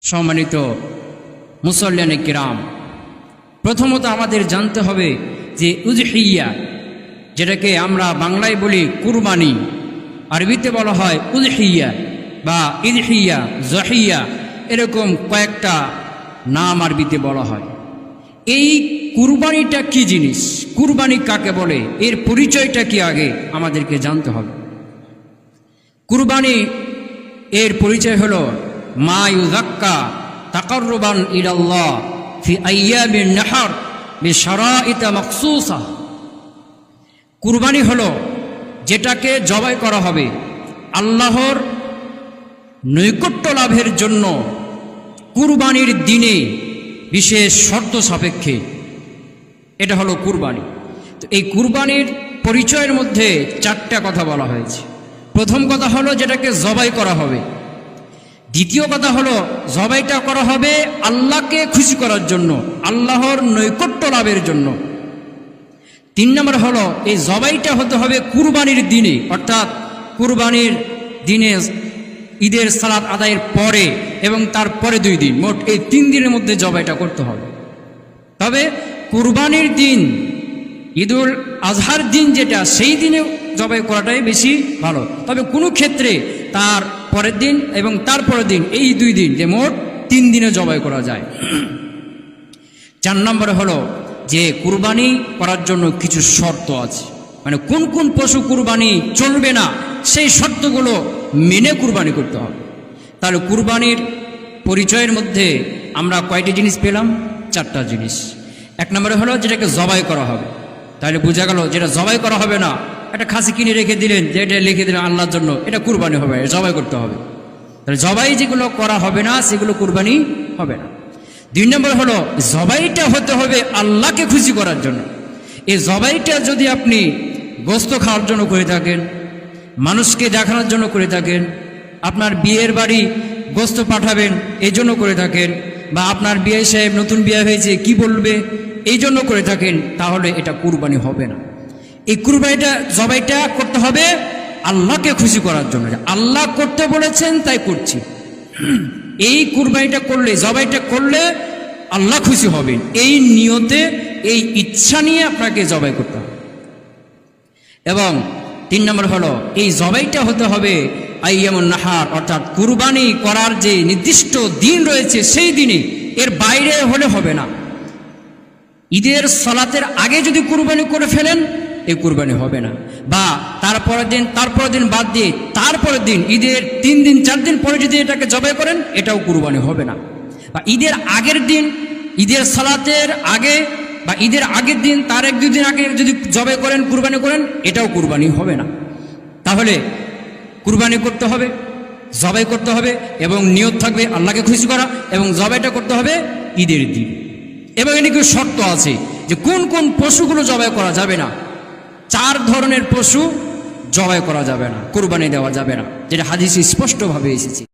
সম্মানিত মুসল্লিয়ানে কিরাম, প্রথমত আমাদের জানতে হবে যে উযহিয়া, যেটাকে আমরা বাংলায় বলি কুরবানি, আরবিতে বলা হয় উযহিয়া বা ইযহিয়া, জহিয়া, এরকম কয়েকটা নাম আরবিতে বলা হয়। এই কুরবানিটা কি জিনিস, কুরবানি কাকে বলে, এর পরিচয়টা কি আগে আমাদেরকে জানতে হবে। কুরবানি এর পরিচয় হলো মা ইউযাক্কা তাকাররুবান ইলাল্লাহ ফি আইয়ামিন নাহর বিশারাইত মাখসুসা। কুরবানি হলো যেটাকে জবাই করা হবে আল্লাহর নৈকট্য লাভের জন্য কুরবানির দিনে বিশেষ শর্ত সাপেক্ষে, এটা হলো কুরবানি। তো এই কুরবানির পরিচয়ের মধ্যে চারটা কথা বলা হয়েছে। প্রথম কথা হলো যেটাকে জবাই করা হবে। দ্বিতীয় কথা হলো জবাইটা করা হবে আল্লাহকে খুশি করার জন্য, আল্লাহর নৈকট্য লাভের জন্য। 3 নম্বর হলো এই জবাইটা হতে হবে কুরবানির দিনে, অর্থাৎ কুরবানির দিনে ঈদের সালাত আদায়ের পরে এবং তারপরে 2 দিন, মোট এই 3 দিনের মধ্যে জবাইটা করতে হবে। তবে কুরবানির দিন, ঈদুল আজহার দিন যেটা, সেই দিনে জবাই করাটাই বেশি ভালো। তবে কোনো ক্ষেত্রে তার পরের দিন এবং তারপরের দিন, এই 2 দিন, যে মোট 3 দিনে জবাই করা যায়। 4 নম্বরে হলো যে কুরবানি করার জন্য কিছু শর্ত আছে, মানে কোন কোন পশু কুরবানি চলবে না, সেই শর্তগুলো মেনে কুরবানি করতে হবে। তাহলে কুরবানির পরিচয়ের মধ্যে আমরা কয়টি জিনিস পেলাম? 4টা জিনিস। 1 নম্বরে হলো যেটাকে জবাই করা হবে। তাহলে বোঝা গেল যেটা জবাই করা হবে না, একটা খাসি কিনে রেখে দিলেন, যে এটা লিখে দিলেন আল্লাহর জন্য, এটা কুরবানি হবে, জবাই করতে হবে। তাহলে জবাই যেগুলো করা হবে না সেগুলো কুরবানি হবে না। 2 নম্বর হলো জবাইটা হতে হবে আল্লাহকে খুশি করার জন্য। এই জবাইটা যদি আপনি গোস্ত খাওয়ার জন্য করে থাকেন, মানুষকে দেখানোর জন্য করে থাকেন, আপনার বিয়ের বাড়ি গোস্ত পাঠাবেন এই জন্য করে থাকেন, বা আপনার বিয়ে সাহেব নতুন বিয়ে হয়েছে কি বলবে এই জন্য করে থাকেন, তাহলে এটা কুরবানি হবে না। এই কুরবানিটা, জবাইটা করতে হবে আল্লাহকে খুশি করার জন্য, আল্লাহ করতে বলেছেন তাই করছি। এই কুরবানিটা করলে, জবাইটা করলে আল্লাহ খুশি হবেন, এই নিয়তে, এই ইচ্ছা নিয়ে আপনাকে জবাই করতে হবে। এবং 3 নম্বর হলো এই জবাইটা হতে হবে আইয়ামুন নাহার, অর্থাৎ কুরবানি করার যে নির্দিষ্ট দিন রয়েছে সেই দিনে, এর বাইরে হলে হবে না। ঈদের সালাতের আগে যদি কুরবানি করে ফেলেন, এই কুরবানি হবে না। বা তারপরের দিন বাদ দিয়ে তারপরের দিন, ঈদের 3 দিন 4 দিন পরে যদি এটাকে জবাই করেন, এটাও কুরবানি হবে না। বা ঈদের আগের দিন, ঈদের সালাতের আগে বা ঈদের আগের দিন, তার 1-2 দিন আগে যদি জবাই করেন, কুরবানি করেন, এটাও কুরবানি হবে না। তাহলে কুরবানি করতে হবে, জবাই করতে হবে, এবং নিয়ত থাকবে আল্লাহকে খুশি করা, এবং জবাইটা করতে হবে ঈদের দিন। এবং এর কিছু শর্ত আছে যে কোন কোন পশুগুলো জবাই করা যাবে না। 4 ধরনের পশু জবাই করা যাবে না, কুরবানি দেওয়া যাবে না, যেটা হাদিসে স্পষ্টভাবে এসেছে।